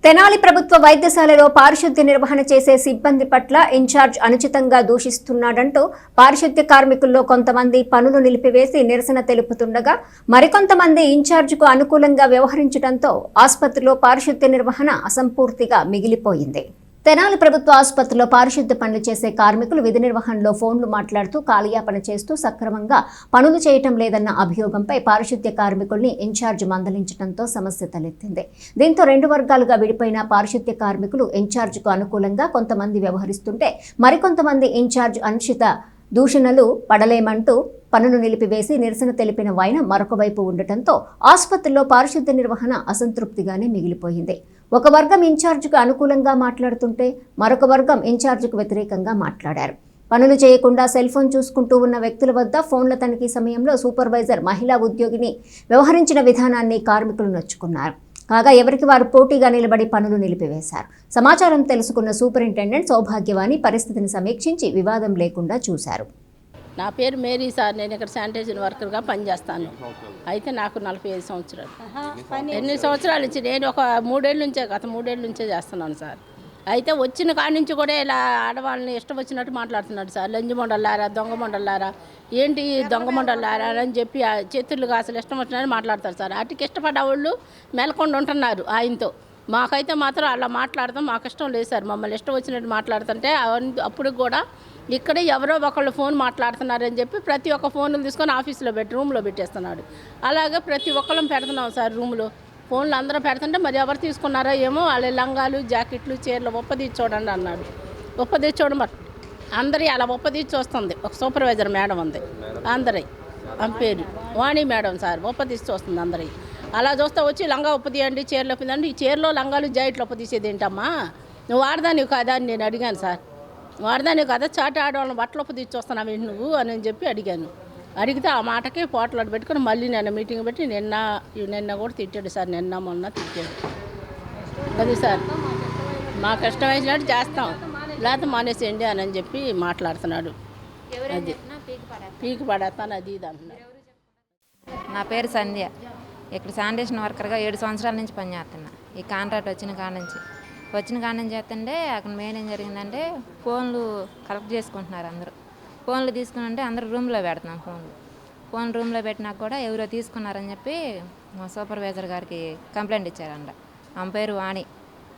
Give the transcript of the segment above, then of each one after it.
తెనాలి ప్రభుత్వ వైద్యశాలలో పారిశుద్ధ్య నిర్వహణ చేసే సిబ్బంది పట్ల ఇన్ఛార్జ్ అనుచితంగా దూషిస్తున్నాడంటూ పారిశుద్ధ్య కార్మికుల్లో కొంతమంది పనులు నిలిపివేసి నిరసన తెలుపుతుండగా మరికొంతమంది ఇన్ఛార్జ్కు అనుకూలంగా వ్యవహరించడంతో ఆసుపత్రిలో పారిశుద్ధ్య నిర్వహణ అసంపూర్తిగా మిగిలిపోయింది. తెనాలి ప్రభుత్వ ఆసుపత్రిలో పారిశుద్ధ్య పనులు చేసే కార్మికులు విధి నిర్వహణలో ఫోన్లు మాట్లాడుతూ కాలయాపన చేస్తూ సక్రమంగా పనులు చేయటం లేదన్న అభియోగంపై పారిశుద్ధ్య కార్మికుల్ని ఇన్ఛార్జ్ మందలించడంతో సమస్య తలెత్తింది. దీంతో రెండు వర్గాలుగా విడిపోయిన పారిశుద్ధ్య కార్మికులు ఇన్ఛార్జ్కు అనుకూలంగా కొంతమంది వ్యవహరిస్తుంటే మరికొంతమంది ఇన్ఛార్జ్ అనుచిత దూషణలు పడలేమంటూ పనులు నిలిపివేసి నిరసన తెలిపిన వైన మరొక వైపు ఉండటంతో ఆసుపత్రిలో పారిశుద్ధ్య నిర్వహణ అసంతృప్తిగానే మిగిలిపోయింది. ఒక వర్గం ఇన్ఛార్జ్కు అనుకూలంగా మాట్లాడుతుంటే మరొక వర్గం ఇన్ఛార్జ్కు వ్యతిరేకంగా మాట్లాడారు. పనులు చేయకుండా సెల్ ఫోన్ చూసుకుంటూ ఉన్న వ్యక్తుల వద్ద ఫోన్ల తనిఖీ సమయంలో సూపర్వైజర్ మహిళా ఉద్యోగిని వ్యవహరించిన విధానాన్ని కార్మికులు నొచ్చుకున్నారు. కాగా ఎవరికి వారు పోటీగా నిలబడి పనులు నిలిపివేశారు. సమాచారం తెలుసుకున్న సూపరింటెండెంట్ సౌభాగ్యవాణి పరిస్థితిని సమీక్షించి వివాదం లేకుండా చూశారు. నా పేరు మేరీ సార్. నేను ఇక్కడ శానిటైజర్ వర్కర్గా పనిచేస్తాను. అయితే నాకు 45 సంవత్సరాలు. ఎన్ని సంవత్సరాల నుంచి నేను ఒక 3 ఏళ్ళ నుంచే గత 3 ఏళ్ళ నుంచే చేస్తున్నాను సార్. అయితే వచ్చిన కాడి నుంచి కూడా ఇలా ఆడవాళ్ళని ఇష్టం వచ్చినట్టు మాట్లాడుతున్నాడు సార్. లంజి మొండలారా, దొంగ మొండలారా, ఏంటి దొంగ మొండలారా అని చెప్పి చేతులుగా అసలు ఇష్టం వచ్చినట్టు మాట్లాడతారు సార్. వాటికి ఇష్టపడ్డ వాళ్ళు మెలకుండా ఉంటున్నారు ఆయనతో. మాకైతే మాత్రం అలా మాట్లాడతాం మాకు ఇష్టం లేదు సార్. మమ్మల్ని ఇష్టం వచ్చినట్టు మాట్లాడుతుంటే అప్పుడు కూడా ఇక్కడ ఎవరో ఒకళ్ళు ఫోన్ మాట్లాడుతున్నారని చెప్పి ప్రతి ఒక్క ఫోన్లు తీసుకొని ఆఫీస్లో రూమ్లో పెట్టేస్తున్నాడు. అలాగే ప్రతి ఒక్కళ్ళం పెడుతున్నాం సార్ రూమ్లో. ఫోన్లు అందరూ పెడుతుంటే మరి ఎవరు తీసుకున్నారో ఏమో వాళ్ళ లంగాలు జాకెట్లు చీరలు ఒప్పదీసి చూడండి అన్నాడు. ఒప్పదీసి చూడమని అందరి అలా ఒప్పదీసి వస్తుంది. ఒక సూపర్వైజర్ మేడం ఉంది అందరి పేరు వాణి మేడం సార్. ఒప్పదీసి చూస్తుంది అందరి. అలా చూస్తే వచ్చి లంగా ఒప్పదీయండి చీరలు ఒప్పదండి. ఈ చీరలో లంగాలు జాకెట్లు ఒప్పదీసేది ఏంటమ్మా, నువ్వు వాడదానివి కాదా అని నేను అడిగాను సార్. వాడదానివి కదా చాటి ఆడవాళ్ళని బట్టలు ఒప్పదీసి చూస్తున్నావు ఏంటి నువ్వు అని చెప్పి అడిగాను. అడిగితే ఆ మాటకి పోట్లాడు పెట్టుకుని మళ్ళీ నేను మీటింగ్ పెట్టి నిన్న కూడా తిట్టాడు సార్. నిన్న మొన్న తిట్టాడు. అది సార్ మాకు ఇష్టం వేసినట్టు చేస్తాం లేకపోతే మానేసేయండి అని చెప్పి మాట్లాడుతున్నాడు. అది పీకి పడేస్తాను అది ఇది అంటున్నాడు. నా పేరు సంధ్య. ఇక్కడ శానిటేషన్ వర్కర్గా 7 సంవత్సరాల నుంచి పనిచేస్తున్నా. ఈ కాంట్రాక్ట్ వచ్చిన కాడ నుంచి చేస్తుంటే అక్కడ మెయిన్ ఏం జరిగిందంటే ఫోన్లు కలెక్ట్ చేసుకుంటున్నారు అందరూ. ఫోన్లు తీసుకుని అందరూ రూమ్లో పెడుతున్నాం. ఫోన్ రూమ్లో పెట్టినా కూడా ఎవరో తీసుకున్నారని చెప్పి మా సూపర్వైజర్ గారికి కంప్లైంట్ ఇచ్చారంట. ఆమె పేరు వాణి.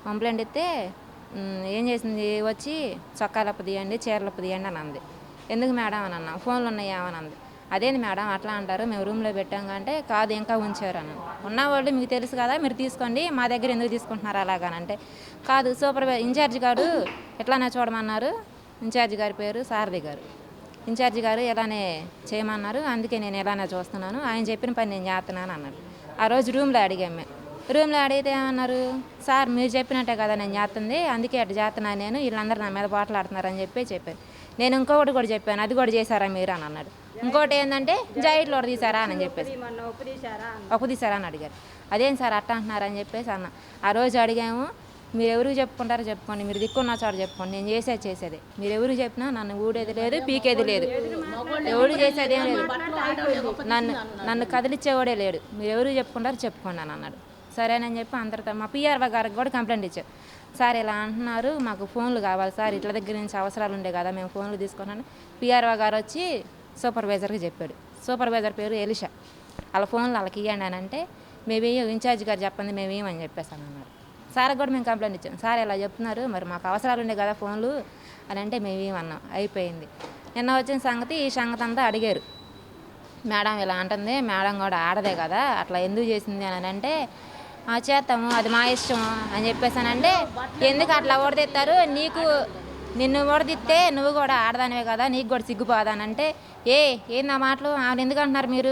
కంప్లైంట్ ఇస్తే ఏం చేసింది, వచ్చి చొక్కాలప్పు తీయండి చీరలప్పు తీయండి అని అంది. ఎందుకు మేడం అని అన్నా. ఫోన్లు ఉన్నాయా అని అంది. అదేంది మేడం అట్లా అంటారు, మేము రూమ్లో పెట్టాం అంటే కాదు ఇంకా ఉంచారు అని. ఉన్నవాళ్ళు మీకు తెలుసు కదా మీరు తీసుకోండి, మా దగ్గర ఎందుకు తీసుకుంటున్నారు అలాగనంటే కాదు ఇన్ఛార్జి గారు ఎట్లానే చూడమన్నారు. ఇన్ఛార్జి గారి పేరు సారథి గారు. ఇన్ఛార్జి గారు ఎలానే చేయమన్నారు, అందుకే నేను ఎలానే చూస్తున్నాను, ఆయన చెప్పిన పని నేను చేస్తున్నాను అన్నాడు. ఆ రోజు రూమ్లో అడిగాం మేము. రూమ్లో అడిగితే ఏమన్నారు, సార్ మీరు చెప్పినట్టే కదా నేను చేస్తుంది, అందుకే అటు చేస్తున్నాను నేను, వీళ్ళందరూ నా మీద పోట్లాడుతున్నారని చెప్పారు. నేను ఇంకొకటి కూడా చెప్పాను, అది కూడా చేశారా మీరు అని అన్నాడు. ఇంకోటి ఏంటంటే జాయిట్లో ఒకటి తీసారా అని చెప్పేసి ఒప్పదీశారా అని అడిగారు. అదేం సార్ అట్లా అంటున్నారని చెప్పేసి అన్న. ఆ రోజు అడిగాము, మీరు ఎవరికి చెప్పుకుంటారో చెప్పుకోండి, మీరు దిక్కున్న చోట చెప్పుకోండి, నేను చేసేది మీరు ఎవరికి చెప్పినా నన్ను ఊడేది లేదు పీకేది లేదు, ఎవరు చేసేది ఏం లేదు, నన్ను కదిలిచ్చేవాడే లేడు, మీరు ఎవరికి చెప్పుకుంటారో చెప్పుకోండి అని అన్నాడు. సరేనని చెప్పి అందరితో మా పిఆర్ఓ గారికి కూడా కంప్లైంట్ ఇచ్చారు. సార్ ఇలా అంటున్నారు, మాకు ఫోన్లు కావాలి సార్, ఇట్ల దగ్గర నుంచి అవసరాలు ఉండే కదా మేము ఫోన్లు తీసుకున్నాను. పిఆర్ఓ గారు వచ్చి సూపర్వైజర్కి చెప్పాడు. సూపర్వైజర్ పేరు ఎలిషా. వాళ్ళ ఫోన్లు వాళ్ళకి ఇవ్వండి అని అంటే మేము ఇన్ఛార్జ్ గారు చెప్పండి మేము ఏమని చెప్పేసాను అన్నారు. సార్కి కూడా మేము కంప్లైంట్ ఇచ్చాం, సార్ ఇలా చెప్తున్నారు మరి మాకు అవసరాలు ఉండే కదా ఫోన్లు అని అంటే మేము ఏమన్నాం. అయిపోయింది. నిన్న వచ్చిన సంగతి ఈ సంగతి అంతా అడిగారు. మేడం ఇలా అంటుంది, మేడం కూడా ఆడదే కదా అట్లా ఎందుకు చేసింది అని అంటే చేస్తాము అది మా ఇష్టం అని చెప్పేసానంటే ఎందుకు అట్లా ఓడదెత్తారు, నిన్ను ఓడదిస్తే నువ్వు కూడా ఆడదానివే కదా నీకు కూడా సిగ్గుపోదానంటే ఏంది ఆ మాటలు ఆవిడ ఎందుకు అంటున్నారు మీరు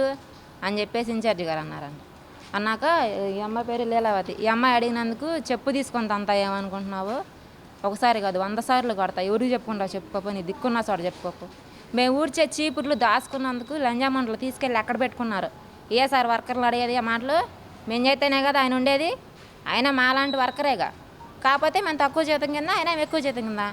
అని చెప్పేసి ఇన్ఛార్జి గారు అన్నాక ఈ అమ్మాయి పేరు లీలావతి. ఈ అమ్మాయి అడిగినందుకు చెప్పు తీసుకొని అంతా ఏమనుకుంటున్నావు, ఒకసారి కాదు 100 సార్లు కొడతా, ఎవరికి చెప్పుకుంటావు చెప్పుకోపో, నీ దిక్కున్న చోట చెప్పుకోపో. మేము ఊడ్చే చీపుర్లు దాచుకున్నందుకు లంజామండలు తీసుకెళ్ళి ఎక్కడ పెట్టుకున్నారు, సార్ వర్కర్లు అడిగేది ఆ మాటలు, మేము చేస్తేనే కదా ఆయన ఉండేది, ఆయన మాలాంటి వర్కరేగా, కాకపోతే మనం తక్కువ జీతం కింద ఆయన ఎక్కువ జీతం కింద,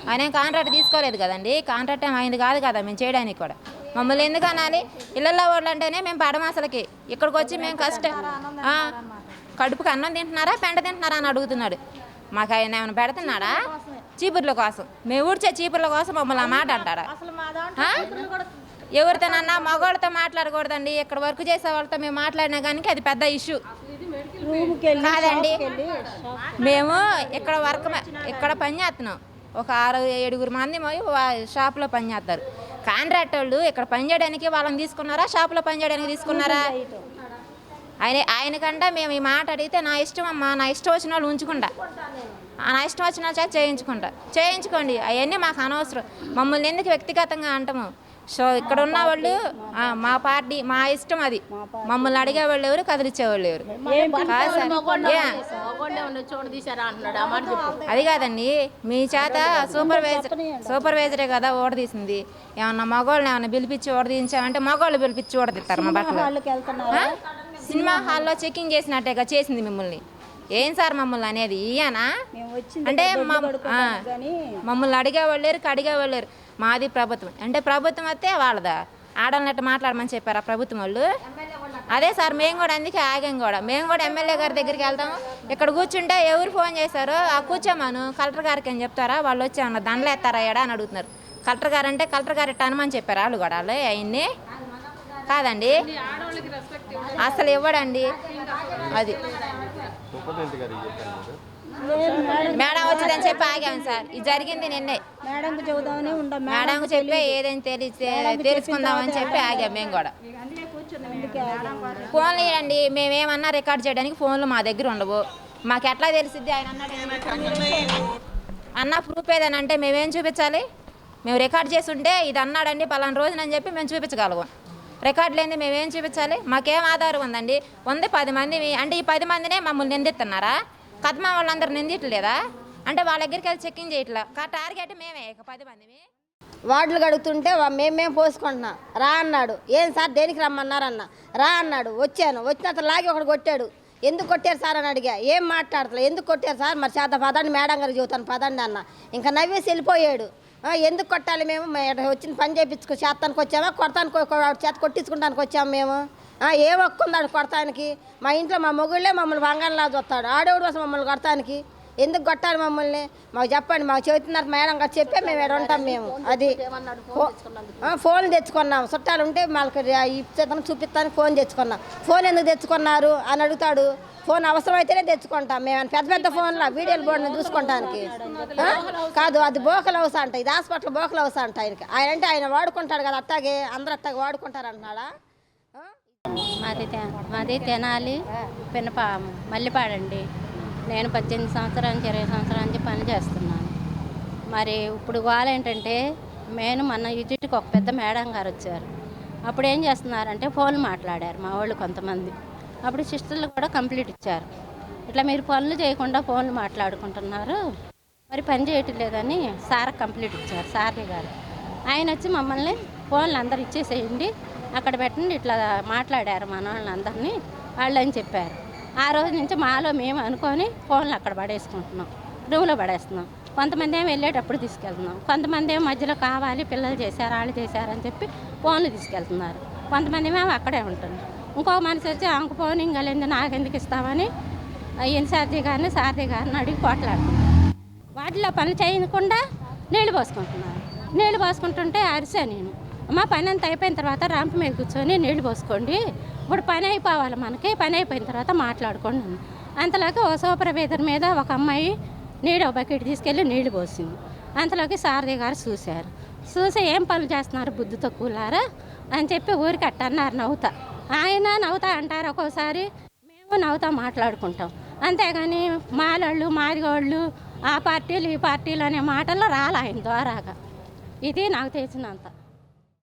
ఆయన కాంట్రాక్ట్ తీసుకోలేదు కదండి, కాంట్రాక్ట్ ఏం అయింది కాదు కదా మేము చేయడానికి కూడా. మమ్మల్ని ఎందుకు అనాలి, ఇళ్ళల్లో వాళ్ళు అంటేనే మేము పడమాసలకి ఇక్కడికి వచ్చి మేము కడుపుకి అన్నం తింటున్నారా పెంట తింటున్నారా అని అడుగుతున్నాడు. మాకు ఆయన ఏమైనా పెడుతున్నాడా? చీపుర్ల కోసం, మేము ఊడ్చే చీపుర్ల కోసం మమ్మల్ని ఆ మాట అంటారా? ఎవరితోనన్నా మగవాళ్ళతో మాట్లాడకూడదండి. ఇక్కడ వర్క్ చేసే వాళ్ళతో మేము మాట్లాడినా కానీ అది పెద్ద ఇష్యూ కాదండి. మేము ఇక్కడ పని చేస్తున్నాం, ఒక 6-7 మంది షాప్లో పని చేస్తారు. కాంట్రాక్ట్ వాళ్ళు ఇక్కడ పని చేయడానికి వాళ్ళని తీసుకున్నారా, షాప్లో పని చేయడానికి తీసుకున్నారా? ఆయనకంటే మేము ఈ మాట అడిగితే నా ఇష్టం అమ్మా, నా ఇష్టం వచ్చిన వాళ్ళు ఉంచుకుంటా, నా ఇష్టం వచ్చిన వాళ్ళు చేయించుకోండి, అవన్నీ మాకు అనవసరం. మమ్మల్ని ఎందుకు వ్యక్తిగతంగా అంటాము? సో ఇక్కడ ఉన్న వాళ్ళు మా పార్టీ మా ఇష్టం, అది మమ్మల్ని అడిగేవాళ్ళు ఎవరు, కదిలిచ్చేవాళ్ళు ఎవరు? అది కాదండి, మీ చేత సూపర్వైజరే కదా ఓడ తీసింది. ఏమన్నా మగవాళ్ళని ఏమన్నా పిలిపించి ఓడ తీయించామంటే మగవాళ్ళు పిలిపించి ఓడ తీస్తారు మా బట్టలు. సినిమా హాల్లో చెకింగ్ చేసినట్టేగా చేసింది మిమ్మల్ని. ఏం సార్ మమ్మల్ని అనేది ఇయ్యానా? అంటే మమ్మల్ని అడిగేవాళ్ళు లేరు, కడిగేవాళ్ళు లేరు. మాది ప్రభుత్వం అంటే ప్రభుత్వం వస్తే వాళ్ళదా? ఆడవాళ్ళని మాట్లాడమని చెప్పారా ప్రభుత్వం వాళ్ళు? అదే సార్ మేము కూడా అందుకే ఆగాం కూడా. మేము కూడా ఎమ్మెల్యే గారి దగ్గరికి వెళ్తాము. ఇక్కడ కూర్చుంటే ఎవరు ఫోన్ చేశారో ఆ కూర్చోమాను కలెక్టర్ గారికి అని చెప్తారా? వాళ్ళు వచ్చి ఏమన్నా దండలు ఎత్తారా ఎడా అని అడుగుతున్నారు. కలెక్టర్ గారు అంటే కలెక్టర్ గారు అనమని చెప్పారు వాళ్ళు కూడా. వాళ్ళు అవన్నీ కాదండి, అసలు ఇవ్వడండి. అది మేడం వచ్చిందని చెప్పి ఆగాము సార్. ఇది జరిగింది నిన్నే. మేడంకు చెప్పి ఏదైనా తెలుసుకుందామని చెప్పి ఆగాము మేము కూడా. ఫోన్లు ఇవ్వండి, మేమేమన్నా రికార్డ్ చేయడానికి ఫోన్లు మా దగ్గర ఉండవు. మాకు ఎట్లా తెలిసిద్ది? ఆయన అన్న ప్రూఫ్ ఏదని అంటే మేమేం చూపించాలి? మేము రికార్డ్ చేసి ఉంటే ఇది అన్నాడండి పలానా రోజునని చెప్పి మేము చూపించగలము. రికార్డు లేని మేమేం చూపించాలి? మాకేం ఆధారం ఉందండి? 10 మంది అంటే ఈ 10 మందినే మమ్మల్ని నిందిస్తున్నారా? కథమా వాళ్ళందరూ నిందిట్లేదా? అంటే వాళ్ళ దగ్గరికి వెళ్ళి చెక్కింగ్ చేయట్లా. టార్గెట్ మేమే 10 మందిని. వార్డులు గడుగుతుంటే మేము పోసుకుంటున్నాం. రా అన్నాడు. ఏం సార్ దేనికి రమ్మన్నారన్న? రా అన్నాడు. వచ్చిన అతను లాగి ఒకడు కొట్టాడు. ఎందుకు కొట్టారు సార్ అని అడిగా. ఏం మాట్లాడతలే. ఎందుకు కొట్టారు సార్? మరి చేత పదండి మేడం గారు చెబుతాను పదండి అన్న. ఇంకా నవ్వేసి వెళ్ళిపోయాడు. ఎందుకు కొట్టాలి? మేము వచ్చిన పని చేయించుకో చేస్తానికి వచ్చామా, కొడతానికి చేత కొట్టించుకుంటానికి వచ్చాము మేము? ఏ ఒక్కుందాడు కొడతానికి? మా ఇంట్లో మా మొగుళ్ళే మమ్మల్ని వంగంలా చూస్తాడు. ఆడేవుడు కోసం మమ్మల్ని కొడతానికి ఎందుకు కొట్టాలి మమ్మల్ని? మాకు చెప్పండి. మాకు చెబుతున్నారు మేడం గారు చెప్పే మేము ఎక్కడ ఉంటాం. మేము అది ఫోన్ తెచ్చుకున్నాం. చుట్టాలు ఉంటే వాళ్ళకి ఇప్పిస్తాను చూపిస్తానికి ఫోన్ తెచ్చుకున్నాం. ఫోన్ ఎందుకు తెచ్చుకున్నారు అని అడుగుతాడు. ఫోన్ అవసరమైతేనే తెచ్చుకుంటాం మేము. పెద్ద ఫోన్లో వీడియోలు బోర్డుని చూసుకుంటానికి కాదు. అది బోకలు అవసరం అంట. ఇది హాస్పిటల్ బోకలు అవసరం అంట. ఆయన అంటే ఆయన వాడుకుంటాడు కదా, అట్టాగే అందరూ అట్టాగే వాడుకుంటారు అంటున్నాడా? మాది తెనాలి మల్లిపాడండి. నేను 18 సంవత్సరాల నుంచి 20 సంవత్సరాల నుంచి పని చేస్తున్నాను. మరి ఇప్పుడు ఏంటంటే మొన్న విజిట్కి ఒక పెద్ద మేడం గారు వచ్చారు. అప్పుడు ఏం చేస్తున్నారంటే ఫోన్లు మాట్లాడారు మా వాళ్ళు కొంతమంది. అప్పుడు సిస్టర్లు కూడా కంప్లీట్ ఇచ్చారు. ఇట్లా మీరు పనులు చేయకుండా ఫోన్లు మాట్లాడుకుంటున్నారు, మరి పని చేయట్లేదని సార్ కంప్లీట్ ఇచ్చారు సార్ని గారు. ఆయన వచ్చి మమ్మల్ని ఫోన్లు అందరు ఇచ్చేసేయండి, అక్కడ పెట్టండి ఇట్లా మాట్లాడారు మన వాళ్ళందరినీ వాళ్ళు అని చెప్పారు. ఆ రోజు నుంచి మాలో మేము అనుకొని ఫోన్లు అక్కడ పడేసుకుంటున్నాం, రూమ్లో పడేస్తున్నాం. కొంతమంది ఏమో వెళ్ళేటప్పుడు తీసుకెళ్తున్నాం, కొంతమంది ఏమో మధ్యలో కావాలి పిల్లలు చేశారు వాళ్ళు చేశారని చెప్పి ఫోన్లు తీసుకెళ్తున్నారు. కొంతమంది మేము అక్కడే ఉంటున్నాం. ఇంకో మనిషి వచ్చి ఆమెకు ఫోన్ ఇంకా లేదు నాకెందుకు ఇస్తామని ఇన్ఛార్జి గారిని సారథి గారిని అడిగి పోట్లాడుతున్నారు. వాటిలో పనులు చేయకుండా నీళ్లు పోసుకుంటున్నారు. నీళ్లు పోసుకుంటుంటే అరిసా నేను, అమ్మ పని అంతా అయిపోయిన తర్వాత ర్యాంప్ మీద కూర్చొని నీళ్లు పోసుకోండి, ఇప్పుడు పని అయిపోవాలి మనకి, పని అయిపోయిన తర్వాత మాట్లాడుకోండి అన్న. అంతలోకి ఓ సూపర్వైజర్ మీద ఒక అమ్మాయి నీళ్ళు బకెట్ తీసుకెళ్ళి నీళ్లు పోసింది. అంతలోకి సారథి గారు చూసి ఏం పనులు చేస్తున్నారు బుద్ధి తక్కువలారా అని చెప్పి ఊరికి అట్ట అన్నారు. ఆయన నవ్వుతా అంటారు ఒక్కోసారి, మేము నవ్వుతా మాట్లాడుకుంటాం. అంతేగాని మాలోళ్ళు మాదిగోళ్ళు ఆ పార్టీలు ఈ పార్టీలు అనే మాటల్లో రాలి ఆయన ద్వారాగా. ఇది నాకు తెలిసినంత.